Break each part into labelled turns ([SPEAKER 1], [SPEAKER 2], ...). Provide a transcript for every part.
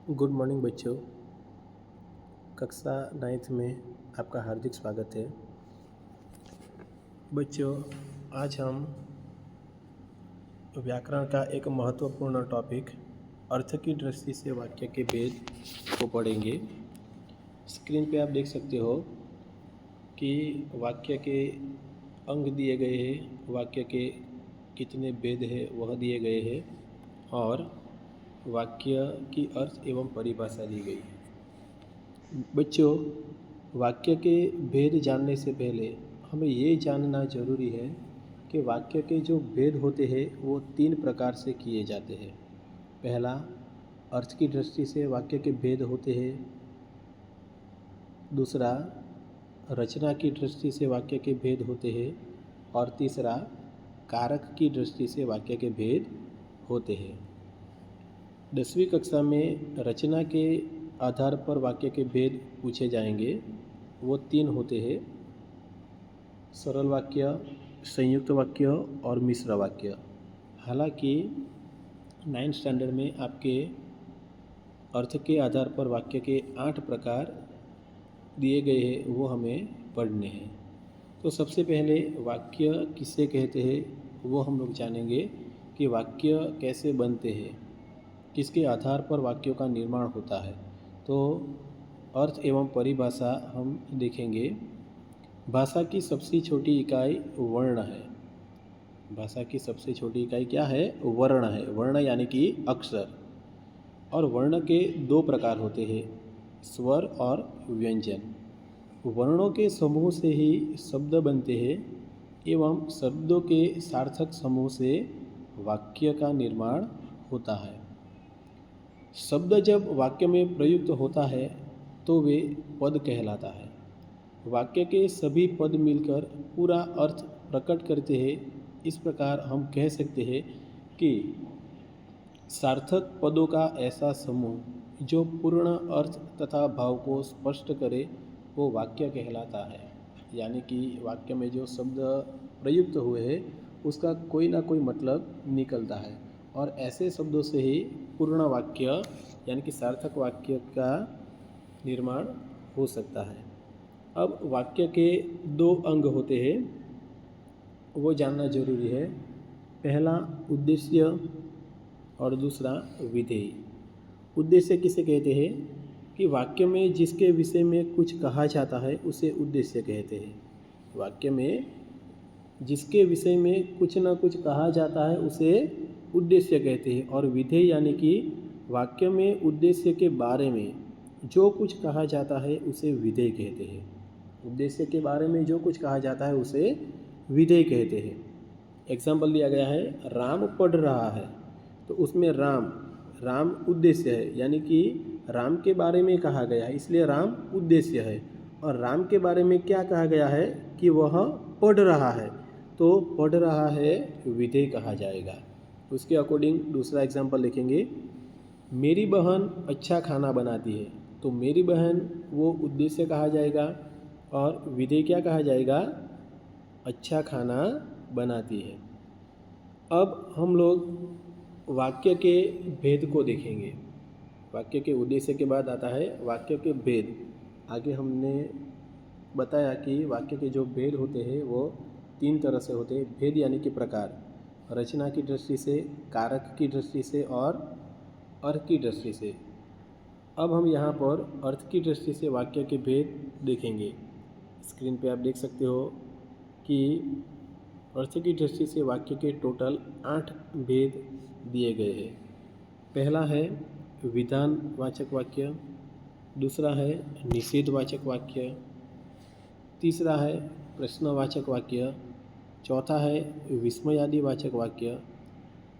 [SPEAKER 1] Good morning बच्चों। कक्षा 9th में आपका हार्दिक स्वागत है। बच्चों, आज हम व्याकरण का एक महत्वपूर्ण टॉपिक अर्थ की दृष्टि से वाक्य के भेद को पढ़ेंगे। स्क्रीन पे आप देख सकते हो कि वाक्य के अंग दिए गए हैं, वाक्य के कितने भेद हैं वह दिए गए हैं और वाक्य की अर्थ एवं परिभाषा दी गई है। बच्चों, वाक्य के भेद जानने से पहले हमें ये जानना जरूरी है कि वाक्य के जो भेद होते हैं वो 3 प्रकार से किए जाते हैं। पहला, अर्थ की दृष्टि से वाक्य के भेद होते हैं। दूसरा, रचना की दृष्टि से वाक्य के भेद होते हैं। और तीसरा, कारक की दृष्टि से वाक्य के भेद होते हैं। 10वीं कक्षा में रचना के आधार पर वाक्य के भेद पूछे जाएंगे। वो 3 होते हैं: सरल वाक्य, संयुक्त वाक्य और मिश्र वाक्य। हालांकि 9th स्टैंडर्ड में आपके अर्थ के आधार पर वाक्य के 8 प्रकार दिए गए हैं, वो हमें पढ़ने हैं। तो सबसे पहले वाक्य किसे कहते हैं वो हम लोग जानेंगे कि वाक्य कैसे बनते हैं, किसके आधार पर वाक्यों का निर्माण होता है। तो अर्थ एवं परिभाषा हम देखेंगे। भाषा की सबसे छोटी इकाई वर्ण है। भाषा की सबसे छोटी इकाई क्या है? वर्ण है। वर्ण यानी कि अक्षर। और वर्ण के 2 प्रकार होते हैं, स्वर और व्यंजन। वर्णों के समूह से ही शब्द बनते हैं एवं शब्दों के सार्थक समूह से वाक्य का निर्माण होता है। शब्द जब वाक्य में प्रयुक्त होता है तो वे पद कहलाता है। वाक्य के सभी पद मिलकर पूरा अर्थ प्रकट करते हैं। इस प्रकार हम कह सकते हैं कि सार्थक पदों का ऐसा समूह जो पूर्ण अर्थ तथा भाव को स्पष्ट करे वो वाक्य कहलाता है। यानी कि वाक्य में जो शब्द प्रयुक्त हुए हैं उसका कोई ना कोई मतलब निकलता है और ऐसे शब्दों से ही पूर्ण वाक्य यानी कि सार्थक वाक्य का निर्माण हो सकता है। अब वाक्य के 2 अंग होते हैं, वो जानना जरूरी है। पहला उद्देश्य और दूसरा विधेय। उद्देश्य किसे कहते हैं? कि वाक्य में जिसके विषय में कुछ कहा जाता है उसे उद्देश्य कहते हैं। वाक्य में जिसके विषय में कुछ ना कुछ कहा जाता है उसे उद्देश्य कहते हैं। और विधेय यानी कि वाक्य में उद्देश्य के बारे में जो कुछ कहा जाता है उसे विधेय कहते हैं। उद्देश्य के बारे में जो कुछ कहा जाता है उसे विधेय कहते हैं। एग्जाम्पल दिया गया है, राम पढ़ रहा है, तो उसमें राम उद्देश्य है, यानी कि राम के बारे में कहा गया है इसलिए राम उद्देश्य है। और राम के बारे में क्या कहा गया है कि वह पढ़ रहा है, तो पढ़ रहा है विधेय कहा जाएगा। उसके अकॉर्डिंग दूसरा एग्जाम्पल लिखेंगे, मेरी बहन अच्छा खाना बनाती है, तो मेरी बहन वो उद्देश्य कहा जाएगा और विधेय क्या कहा जाएगा? अच्छा खाना बनाती है। अब हम लोग वाक्य के भेद को देखेंगे। वाक्य के उद्देश्य के बाद आता है वाक्य के भेद। आगे हमने बताया कि वाक्य के जो भेद होते हैं वो 3 तरह से होते हैं। भेद यानी कि प्रकार, रचना की दृष्टि से, कारक की दृष्टि से और अर्थ की दृष्टि से। अब हम यहाँ पर अर्थ की दृष्टि से वाक्य के भेद देखेंगे। स्क्रीन पे आप देख सकते हो कि अर्थ की दृष्टि से वाक्य के टोटल 8 भेद दिए गए हैं। पहला है विधानवाचक वाक्य, दूसरा है निषेधवाचक वाक्य, तीसरा है प्रश्नवाचक वाक्य, चौथा है विस्मयादिवाचक वाक्य,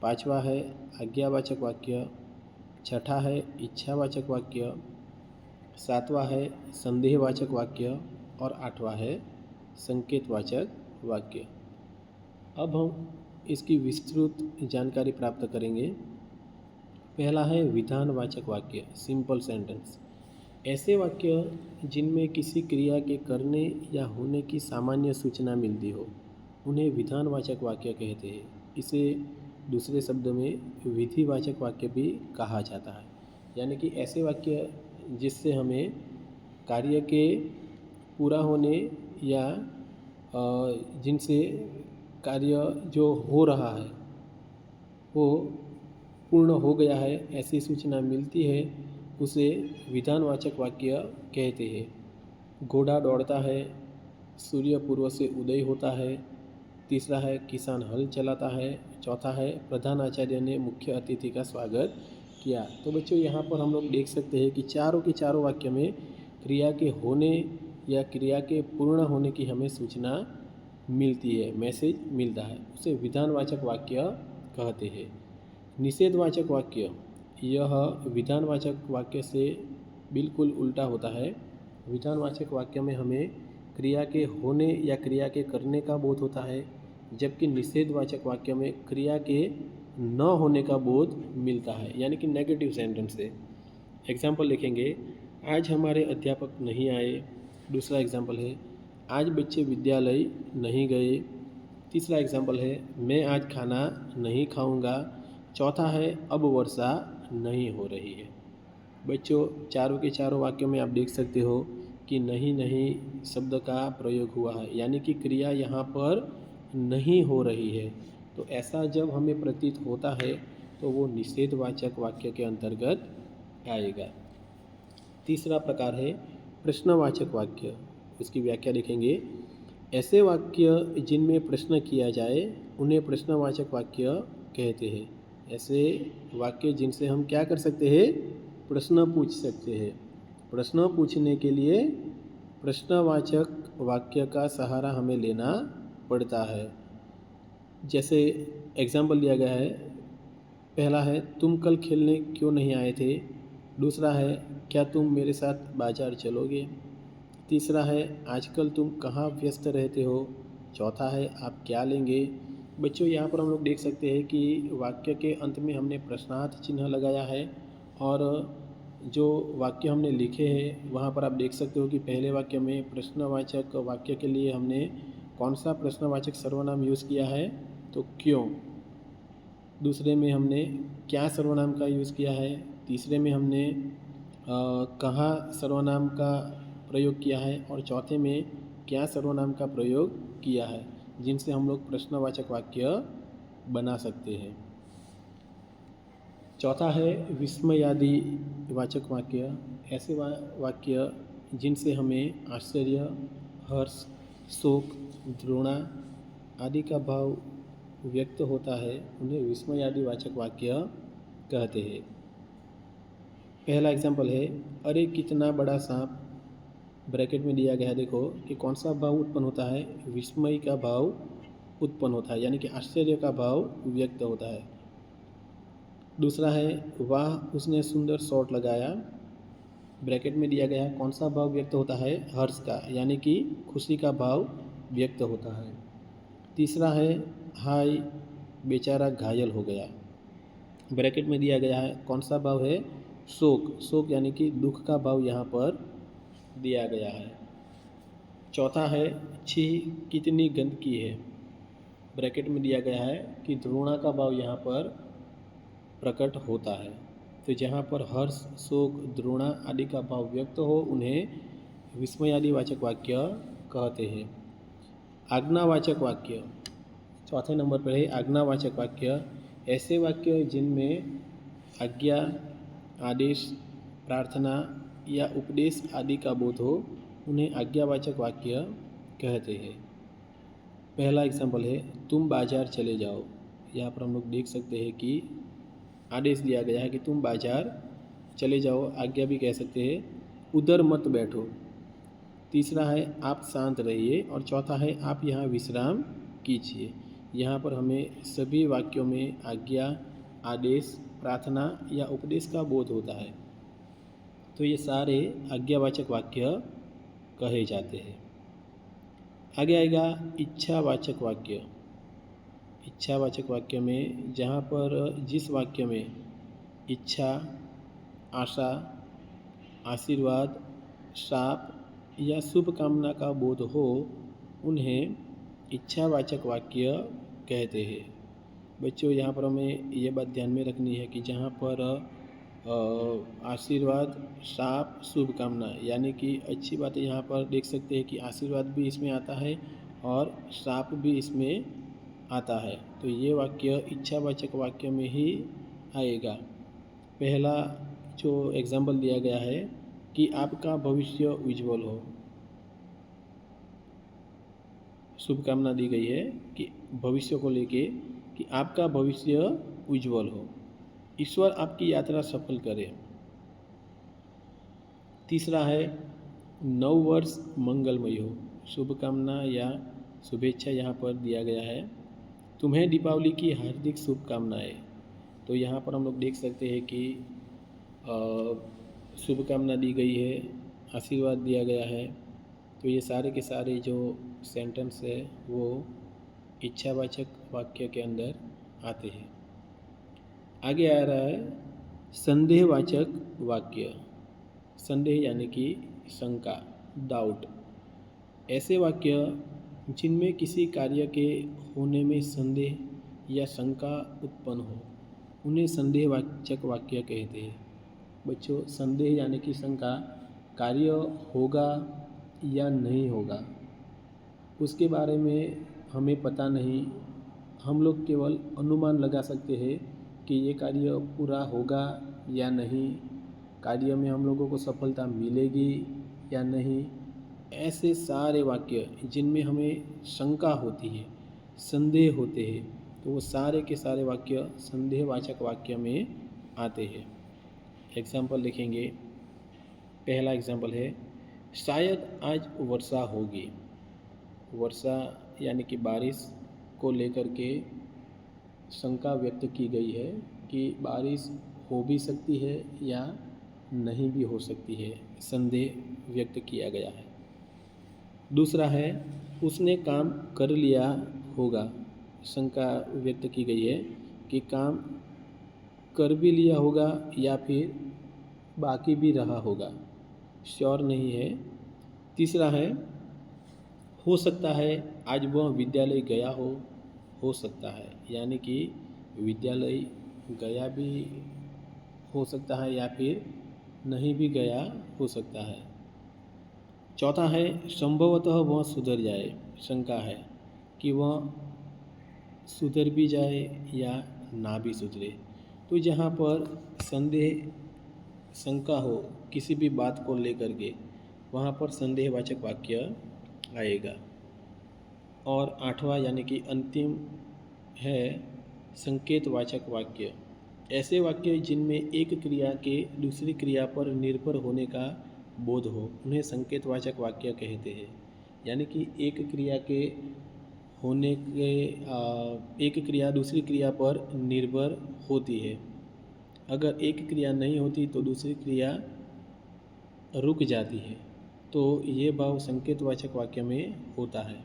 [SPEAKER 1] पांचवा है आज्ञावाचक वाक्य, छठा है इच्छावाचक वाक्य, सातवां है संदेहवाचक वाक्य और 8वां है संकेतवाचक वाक्य। अब हम इसकी विस्तृत जानकारी प्राप्त करेंगे। पहला है विधानवाचक वाक्य, सिंपल सेंटेंस। ऐसे वाक्य जिनमें किसी क्रिया के करने या होने की सामान्य सूचना मिलती हो उन्हें विधानवाचक वाक्य कहते हैं। इसे दूसरे शब्द में विधिवाचक वाक्य भी कहा जाता है। यानी कि ऐसे वाक्य जिससे हमें कार्य के पूरा होने या जिनसे कार्य जो हो रहा है वो पूर्ण हो गया है ऐसी सूचना मिलती है, उसे विधानवाचक वाक्य कहते हैं। घोड़ा दौड़ता है, सूर्य पूर्व से उदय होता है। तीसरा है किसान हल चलाता है। चौथा है प्रधान आचार्य ने मुख्य अतिथि का स्वागत किया। तो बच्चों यहाँ पर हम लोग देख सकते हैं कि चारों के चारों वाक्य में क्रिया के होने या क्रिया के पूर्ण होने की हमें सूचना मिलती है, मैसेज मिलता है, उसे विधानवाचक वाक्य कहते हैं। निषेधवाचक वाक्य, यह विधानवाचक वाक्य से बिल्कुल उल्टा होता है। विधानवाचक वाक्य में हमें क्रिया के होने या क्रिया के करने का बोध होता है, जबकि निषेधवाचक वाक्य में क्रिया के न होने का बोध मिलता है, यानी कि नेगेटिव सेंटेंस से। एग्जाम्पल लिखेंगे, आज हमारे अध्यापक नहीं आए। दूसरा एग्जाम्पल है, आज बच्चे विद्यालय नहीं गए। तीसरा एग्जाम्पल है, मैं आज खाना नहीं खाऊंगा। चौथा है, अब वर्षा नहीं हो रही है। बच्चों चारों के चारों वाक्यों में आप देख सकते हो कि नहीं नहीं शब्द का प्रयोग हुआ है, यानी कि क्रिया यहाँ पर नहीं हो रही है। तो ऐसा जब हमें प्रतीत होता है तो वो निषेधवाचक वाक्य के अंतर्गत आएगा। तीसरा प्रकार है प्रश्नवाचक वाक्य। उसकी व्याख्या देखेंगे, ऐसे वाक्य जिनमें प्रश्न किया जाए उन्हें प्रश्नवाचक वाक्य कहते हैं। ऐसे वाक्य जिनसे हम क्या कर सकते हैं, प्रश्न पूछ सकते हैं। प्रश्न पूछने के लिए प्रश्नवाचक वाक्य का सहारा हमें लेना पड़ता है। जैसे एग्जाम्पल दिया गया है, पहला है तुम कल खेलने क्यों नहीं आए थे। दूसरा है क्या तुम मेरे साथ बाजार चलोगे। तीसरा है आजकल तुम कहाँ व्यस्त रहते हो। चौथा है आप क्या लेंगे। बच्चों यहाँ पर हम लोग देख सकते हैं कि वाक्य के अंत में हमने प्रश्नार्थ चिन्ह लगाया है, और जो वाक्य हमने लिखे हैं वहाँ पर आप देख सकते हो कि पहले वाक्य में प्रश्नवाचक वाक्य के लिए हमने कौन सा प्रश्नवाचक सर्वनाम यूज़ किया है, तो क्यों। दूसरे में हमने क्या सर्वनाम का यूज़ किया है। तीसरे में हमने कहाँ सर्वनाम का प्रयोग किया है, और चौथे में क्या सर्वनाम का प्रयोग किया है, जिनसे हम लोग प्रश्नवाचक वाक्य बना सकते हैं। चौथा है विस्मयादि वाचक वाक्य। ऐसे वाक्य जिनसे हमें आश्चर्य, हर्ष, शोक, घृणा आदि का भाव व्यक्त होता है, उन्हें विस्मयादि वाचक वाक्य कहते हैं। पहला एग्जाम्पल है, अरे कितना बड़ा सांप। ब्रैकेट में दिया गया है, देखो कि कौन सा भाव उत्पन्न होता है, विस्मय का भाव उत्पन्न होता है, यानी कि आश्चर्य का भाव व्यक्त होता है। दूसरा है, वाह उसने सुंदर शॉट लगाया। ब्रैकेट में दिया गया है, कौन सा भाव व्यक्त होता है, हर्ष का, यानी कि खुशी का भाव व्यक्त होता है। तीसरा है, हाय बेचारा घायल हो गया। ब्रैकेट में दिया गया है, कौन सा भाव है, शोक, शोक यानी कि दुख का भाव यहाँ पर दिया गया है। चौथा है, छी कितनी गंदगी है। ब्रैकेट में दिया गया है कि घृणा का भाव यहाँ पर प्रकट होता है। तो जहाँ पर हर्ष, शोक, घृणा आदि का भाव व्यक्त हो उन्हें विस्मयादि वाचक वाक्य कहते हैं। आज्ञावाचक वाक्य, चौथे नंबर पर है आज्ञावाचक वाक्य। ऐसे वाक्य जिनमें आज्ञा, आदेश, प्रार्थना या उपदेश आदि का बोध हो उन्हें आज्ञावाचक वाक्य कहते हैं। पहला एग्जाम्पल है, तुम बाजार चले जाओ। यहाँ पर हम लोग देख सकते हैं कि आदेश दिया गया है कि तुम बाजार चले जाओ, आज्ञा भी कह सकते हैं, उधर मत बैठो। तीसरा है, आप शांत रहिए, और चौथा है, आप यहाँ विश्राम कीजिए। यहाँ पर हमें सभी वाक्यों में आज्ञा, आदेश, प्रार्थना या उपदेश का बोध होता है, तो ये सारे आज्ञावाचक वाक्य कहे जाते हैं। आगे आएगा इच्छावाचक वाक्य। इच्छावाचक वाक्य में जहाँ पर जिस वाक्य में इच्छा, आशा, आशीर्वाद, शाप या शुभ कामना का बोध हो उन्हें इच्छावाचक वाक्य कहते हैं। बच्चों यहाँ पर हमें ये बात ध्यान में रखनी है कि जहाँ पर आशीर्वाद, शाप, शुभकामना, यानी कि अच्छी बातें यहाँ पर देख सकते हैं कि आशीर्वाद भी इसमें आता है और शाप भी इसमें आता है। तो ये वाक्य इच्छावाचक वाक्य में ही आएगा। पहला जो एग्जाम्पल दिया गया है कि आपका भविष्य उज्जवल हो, शुभकामना दी गई है कि भविष्य को लेके कि आपका भविष्य उज्जवल हो, ईश्वर आपकी यात्रा सफल करे। तीसरा है नव वर्ष मंगलमय हो, शुभकामना या शुभेच्छा यहाँ पर दिया गया है। तुम्हें दीपावली की हार्दिक शुभकामनाएं। तो यहाँ पर हम लोग देख सकते हैं कि शुभकामना दी गई है, आशीर्वाद दिया गया है। तो ये सारे के सारे जो सेंटेंस है वो इच्छावाचक वाक्य के अंदर आते हैं। आगे आ रहा है संदेहवाचक वाक्य। संदेह यानी कि शंका, डाउट। ऐसे वाक्य जिनमें किसी कार्य के होने में संदेह या शंका उत्पन्न हो, उन्हें संदेहवाचक वाक्य कहते हैं। बच्चों, संदेह यानी कि शंका, कार्य होगा या नहीं होगा उसके बारे में हमें पता नहीं, हम लोग केवल अनुमान लगा सकते हैं कि ये कार्य पूरा होगा या नहीं, कार्य में हम लोगों को सफलता मिलेगी या नहीं। ऐसे सारे वाक्य जिनमें हमें शंका होती है, संदेह होते हैं, तो वो सारे के सारे वाक्य संदेहवाचक वाक्य में आते हैं। एग्जाम्पल देखेंगे। पहला एग्जाम्पल है शायद आज वर्षा होगी। वर्षा यानी कि बारिश को लेकर के शंका व्यक्त की गई है कि बारिश हो भी सकती है या नहीं भी हो सकती है, संदेह व्यक्त किया गया है। दूसरा है उसने काम कर लिया होगा। शंका व्यक्त की गई है कि काम कर भी लिया होगा या फिर बाकी भी रहा होगा, श्योर नहीं है। तीसरा है हो सकता है आज वह विद्यालय गया हो सकता है, यानी कि विद्यालय गया भी हो सकता है या फिर नहीं भी गया हो सकता है। चौथा है संभवतः वह सुधर जाए। शंका है कि वह सुधर भी जाए या ना भी सुधरे। तो जहाँ पर संदेह, शंका हो किसी भी बात को लेकर के, वहाँ पर संदेहवाचक वाक्य आएगा। और आठवां यानी कि अंतिम है संकेतवाचक वाक्य। ऐसे वाक्य जिनमें एक क्रिया के दूसरी क्रिया पर निर्भर होने का बोध हो, उन्हें संकेतवाचक वाक्य कहते हैं। यानी कि एक क्रिया के होने के एक क्रिया दूसरी क्रिया पर निर्भर होती है। अगर एक क्रिया नहीं होती तो दूसरी क्रिया रुक जाती है। तो ये भाव संकेतवाचक वाक्य में होता है।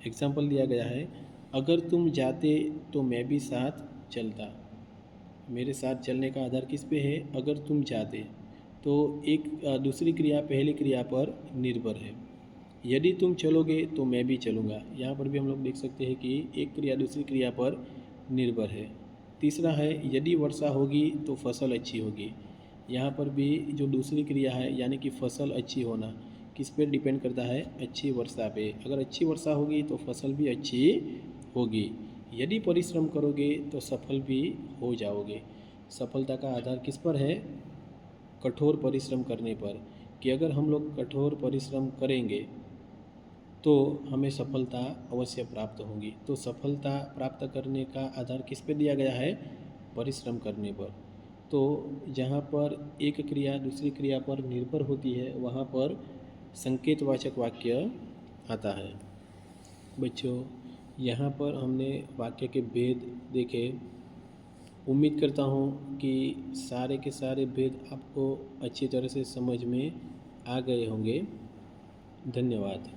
[SPEAKER 1] एग्जाम्पल दिया गया है अगर तुम जाते तो मैं भी साथ चलता। मेरे साथ चलने का आधार किस पे है? अगर तुम जाते। तो एक दूसरी क्रिया पहली क्रिया पर निर्भर है। यदि तुम चलोगे तो मैं भी चलूँगा। यहाँ पर भी हम लोग देख सकते हैं कि एक क्रिया दूसरी क्रिया पर निर्भर है। तीसरा है यदि वर्षा होगी तो फसल अच्छी होगी। यहाँ पर भी जो दूसरी क्रिया है यानी कि फसल अच्छी होना किस पर डिपेंड करता है? अच्छी वर्षा पे। अगर अच्छी वर्षा होगी तो फसल भी अच्छी होगी। यदि परिश्रम करोगे तो सफल भी हो जाओगे। सफलता का आधार किस पर है? कठोर परिश्रम करने पर, कि अगर हम लोग कठोर परिश्रम करेंगे तो हमें सफलता अवश्य प्राप्त होगी। तो सफलता प्राप्त करने का आधार किस पे दिया गया है? परिश्रम करने पर। तो जहाँ पर एक क्रिया दूसरी क्रिया पर निर्भर होती है वहाँ पर संकेतवाचक वाक्य आता है। बच्चों, यहाँ पर हमने वाक्य के भेद देखे। उम्मीद करता हूँ कि सारे के सारे भेद आपको अच्छी तरह से समझ में आ गए होंगे। धन्यवाद।